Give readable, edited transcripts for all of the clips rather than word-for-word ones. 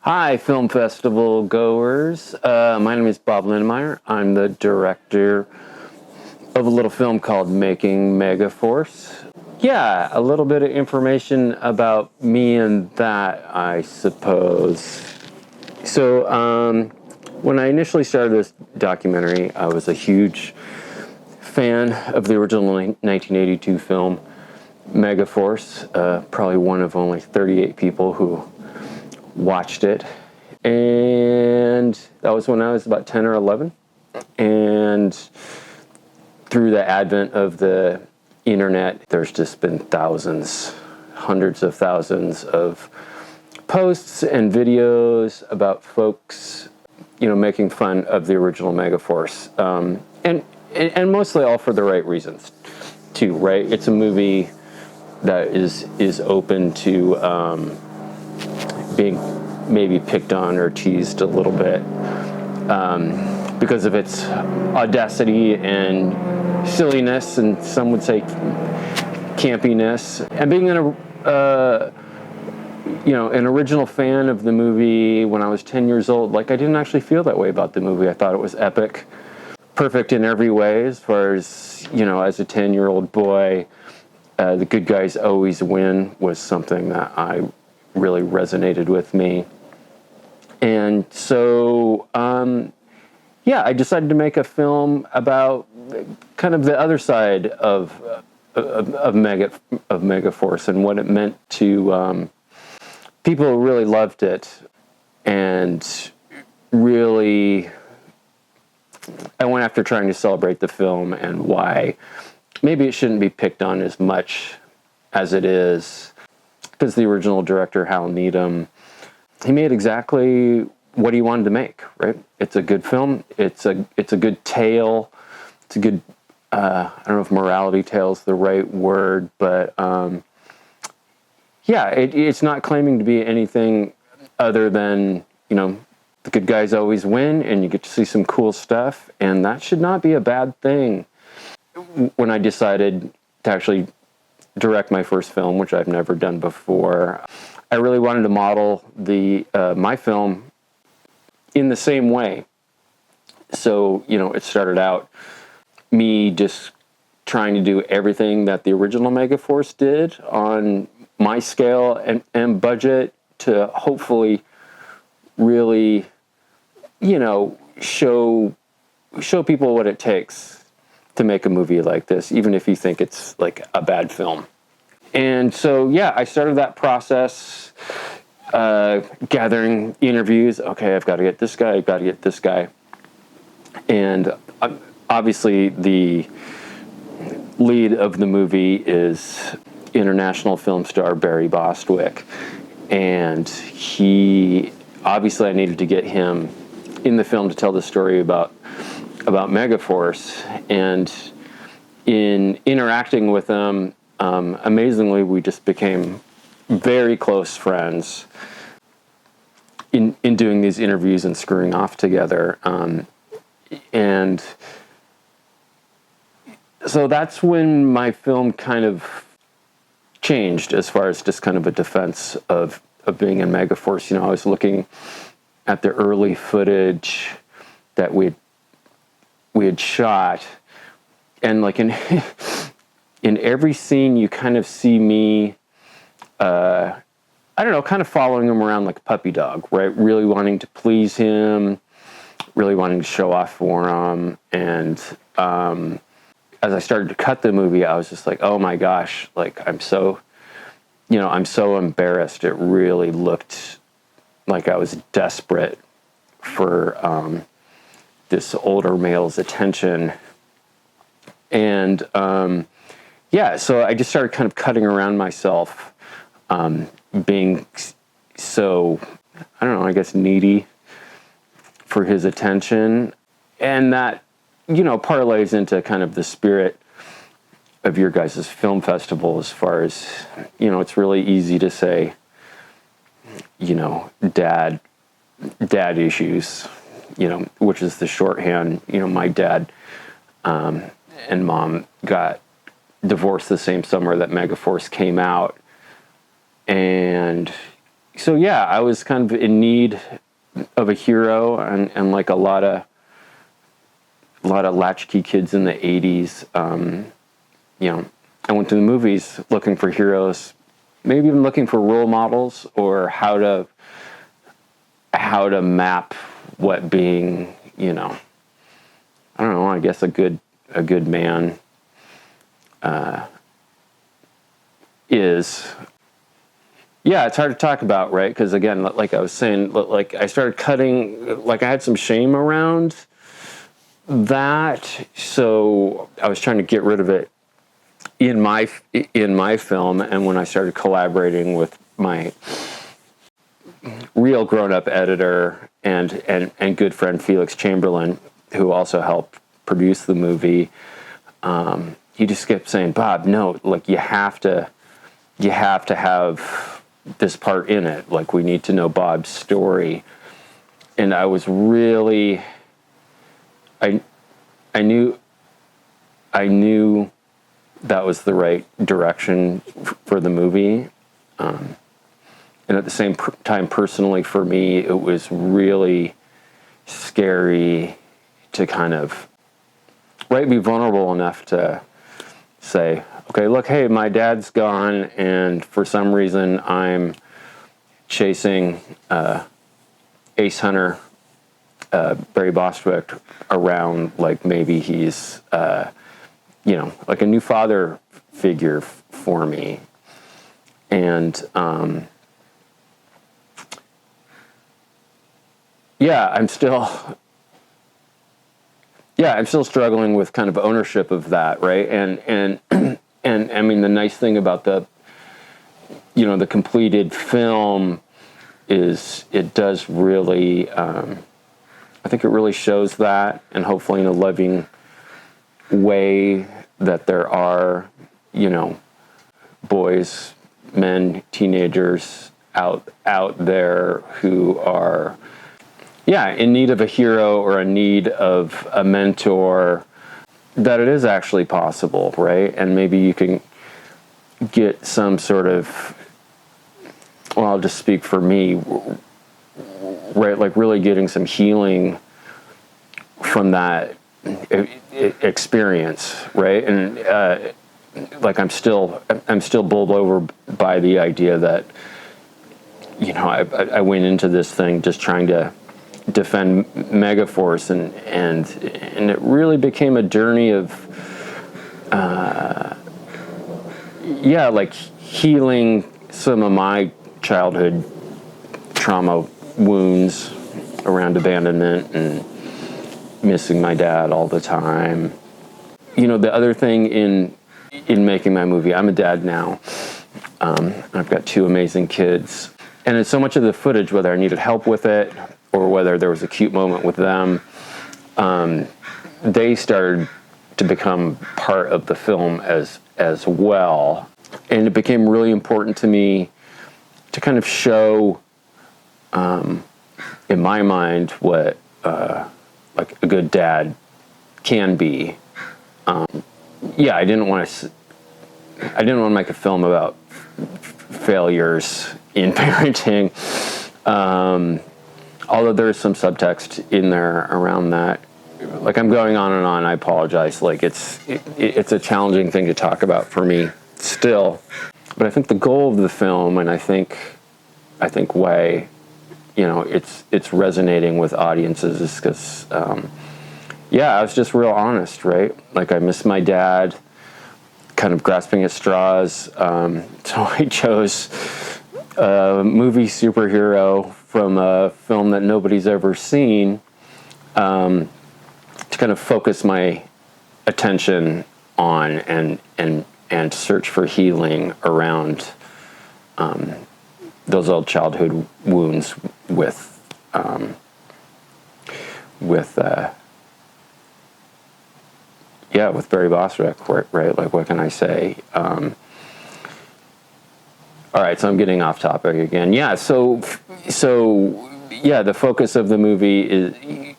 Hi, film festival goers. My name is Bob Lindenmayer. I'm the director of a little film called Making Megaforce. Yeah, a little bit of information about me and that, I suppose. So, when I initially started this documentary, I was a huge fan of the original 1982 film Megaforce, probably one of only 38 people who watched it, and that was when I was about 10 or 11. And through the advent of the internet, there's just been thousands, hundreds of thousands of posts and videos about folks, making fun of the original Megaforce, and mostly all for the right reasons, too. Right? It's a movie that is open to being maybe picked on or teased a little bit because of its audacity and silliness, and some would say campiness. And being an original fan of the movie when I was 10 years old, I didn't actually feel that way about the movie. I thought it was epic, perfect in every way, as far as, as a 10-year-old boy, the good guys always win was something that I really resonated with me. And so, I decided to make a film about kind of the other side of Megaforce and what it meant to people who really loved it. And really, I went after trying to celebrate the film and why maybe it shouldn't be picked on as much as it is. Because the original director, Hal Needham, he made exactly what he wanted to make, right? It's a good film. It's a good tale. It's a good, I don't know if morality tale is the right word, but it's not claiming to be anything other than, the good guys always win and you get to see some cool stuff, and that should not be a bad thing. When I decided to actually direct my first film, which I've never done before, I really wanted to model my film in the same way. So, it started out me just trying to do everything that the original Megaforce did on my scale and budget to hopefully really, show people what it takes to make a movie like this, even if you think it's like a bad film. And so, I started that process, gathering interviews. Okay, I've got to get this guy, And obviously the lead of the movie is international film star Barry Bostwick. And I needed to get him in the film to tell the story about Megaforce. And in interacting with him, amazingly, we just became very close friends in doing these interviews and screwing off together. And so that's when my film kind of changed as far as just kind of a defense of being in Megaforce. I was looking at the early footage that we had shot, and in every scene you kind of see me, kind of following him around like a puppy dog, right? Really wanting to please him, really wanting to show off for him. And as I started to cut the movie, I was just like, oh my gosh, I'm so embarrassed. It really looked like I was desperate for this older male's attention. And so I just started kind of cutting around myself, being so, I guess needy for his attention. And that, parlays into kind of the spirit of your guys' film festival, as far as, it's really easy to say, dad issues, which is the shorthand. My dad and mom got divorced the same summer that Megaforce came out. And so yeah, I was kind of in need of a hero, and like a lot of latchkey kids in the 80s. I went to the movies looking for heroes, maybe even looking for role models, or how to map what being, I don't know, I guess a good man is. Yeah, it's hard to talk about, right? Because again, like I was saying, like I started cutting, like I had some shame around that, so I was trying to get rid of it in my film. And when I started collaborating with my real grown-up editor and good friend Felix Chamberlain, who also helped produce the movie, he just kept saying, Bob, no, like you have to have this part in it. Like, we need to know Bob's story. And I was really, I knew that was the right direction for the movie. And at the same time, personally, for me, it was really scary to kind of, be vulnerable enough to say, okay, look, hey, my dad's gone, and for some reason I'm chasing ace hunter Barry Bostwick around, like maybe he's, like a new father figure for me. And I'm still struggling with kind of ownership of that, right? And I mean, the nice thing about the completed film is it does really, I think it really shows that, and hopefully in a loving way, that there are, boys, men, teenagers out there who are, in need of a hero or in need of a mentor, that it is actually possible, right? And maybe you can get some sort of, well, I'll just speak for me, right? Like really getting some healing from that experience, right? And like I'm still bowled over by the idea that, I went into this thing just trying to defend Megaforce, and it really became a journey of like healing some of my childhood trauma wounds around abandonment and missing my dad all the time. The other thing in making my movie, I'm a dad now. I've got two amazing kids, and it's so much of the footage, whether I needed help with it or whether there was a cute moment with them, they started to become part of the film as well. And it became really important to me to kind of show, in my mind, what like a good dad can be. I didn't want to make a film about failures in parenting. Although there's some subtext in there around that. Like, I'm going on and on, I apologize. Like, it's a challenging thing to talk about for me still. But I think the goal of the film, and I think why, it's resonating with audiences, is because, I was just real honest, right? Like, I miss my dad, kind of grasping at straws. So I chose a movie superhero from a film that nobody's ever seen, to kind of focus my attention on and search for healing around those old childhood wounds with Barry Bostwick, right? Like, what can I say? All right, so I'm getting off topic again. So the focus of the movie is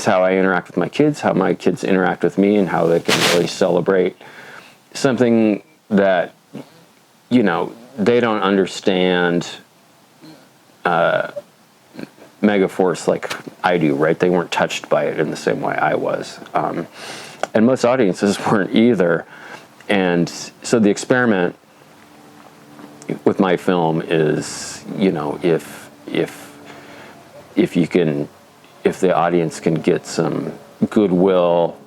how I interact with my kids, how my kids interact with me, and how they can really celebrate something that, they don't understand Megaforce like I do, right? They weren't touched by it in the same way I was. And most audiences weren't either. And so the experiment with my film is, if the audience can get some goodwill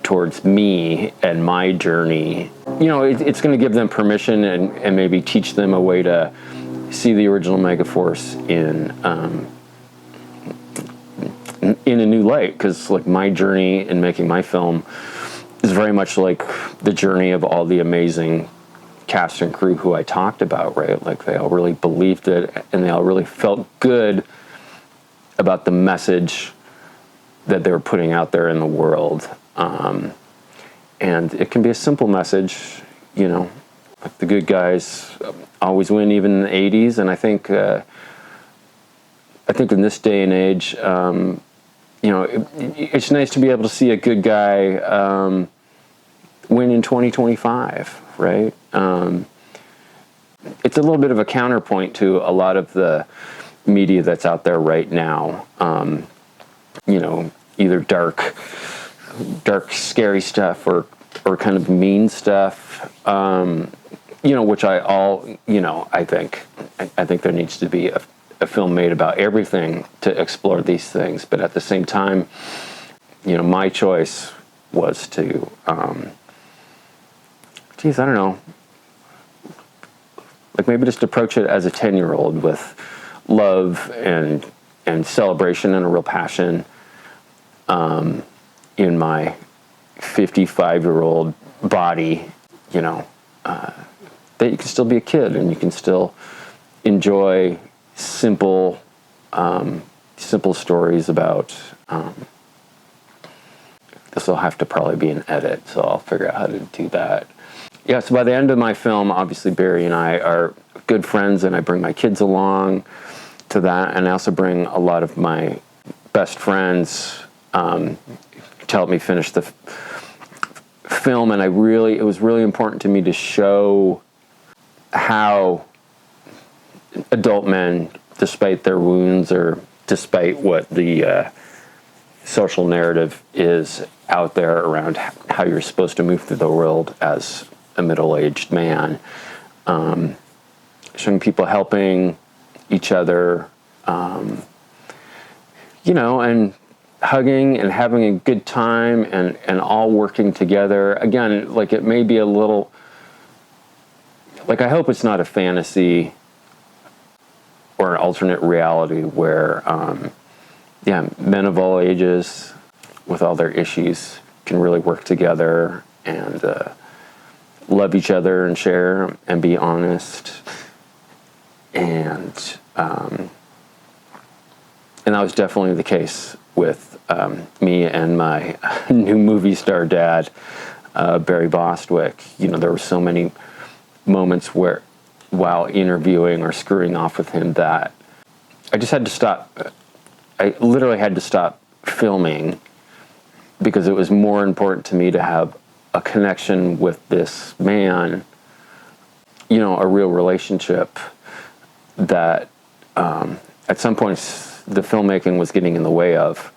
towards me and my journey, it's going to give them permission and maybe teach them a way to see the original Megaforce in a new light. Because like my journey in making my film is very much like the journey of all the amazing cast and crew who I talked about, right? Like they all really believed it and they all really felt good about the message that they were putting out there in the world. And it can be a simple message, like the good guys always win, even in the 80s. And I think in this day and age, it's nice to be able to see a good guy win in 2025, right? It's a little bit of a counterpoint to a lot of the media that's out there right now. Either dark, scary stuff or kind of mean stuff. Which I think there needs to be a film made about everything to explore these things. But at the same time, my choice was to, I don't know, like maybe just approach it as a 10-year-old with love and celebration and a real passion, in my 55-year-old body, that you can still be a kid and you can still enjoy simple stories about, this will have to probably be an edit, so I'll figure out how to do that. Yeah, so by the end of my film, obviously Barry and I are good friends, and I bring my kids along to that, and I also bring a lot of my best friends to help me finish the film. And it was really important to me to show how adult men, despite their wounds or despite what the social narrative is out there around how you're supposed to move through the world as a middle-aged man, showing people helping each other, and hugging and having a good time and all working together. Again, like it may be a little, like I hope it's not a fantasy or an alternate reality where, men of all ages with all their issues can really work together and love each other and share and be honest. And that was definitely the case with me and my new movie star dad, Barry Bostwick. There were so many moments where, while interviewing or screwing off with him, that I just had to stop. I literally had to stop filming because it was more important to me to have a connection with this man, a real relationship that at some points the filmmaking was getting in the way of.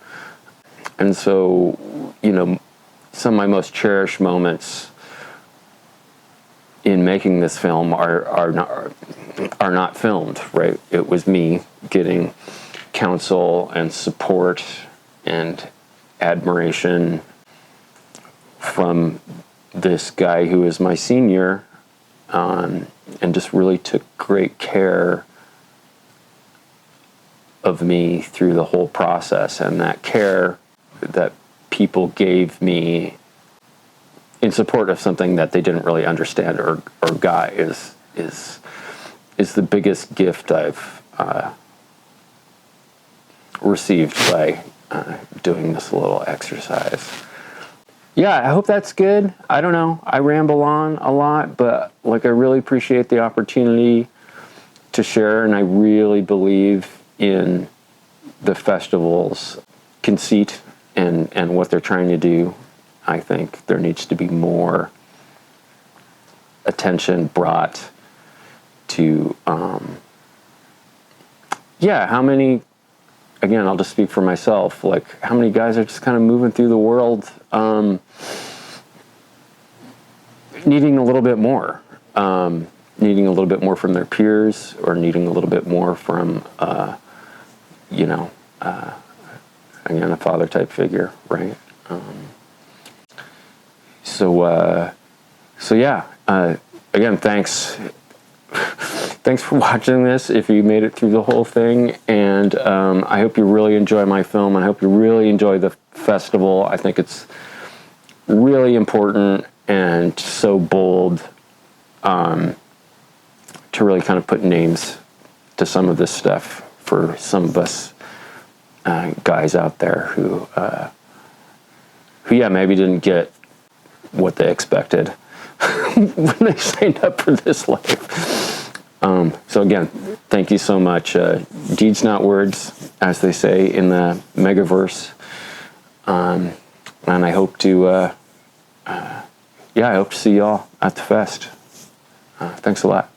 And so, some of my most cherished moments in making this film are not filmed, right? It was me getting counsel and support and admiration from this guy who is my senior, and just really took great care of me through the whole process. And that care that people gave me in support of something that they didn't really understand or got is the biggest gift I've received by doing this little exercise. Yeah, I hope that's good. I don't know. I ramble on a lot, but I really appreciate the opportunity to share, and I really believe in the festival's conceit and what they're trying to do. I think there needs to be more attention brought to to, how many, again, I'll just speak for myself, like how many guys are just kind of moving through the world, needing a little bit more, needing a little bit more from their peers, or needing a little bit more from, again, a father type figure, right? Again, thanks for watching this, if you made it through the whole thing, and I hope you really enjoy my film, and I hope you really enjoy the festival. I think it's really important and so bold to really kind of put names to some of this stuff for some of us guys out there who maybe didn't get what they expected when they signed up for this life. So again, thank you so much. Deeds not words, as they say in the Megaverse. And I hope to, I hope to see y'all at the fest. Thanks a lot.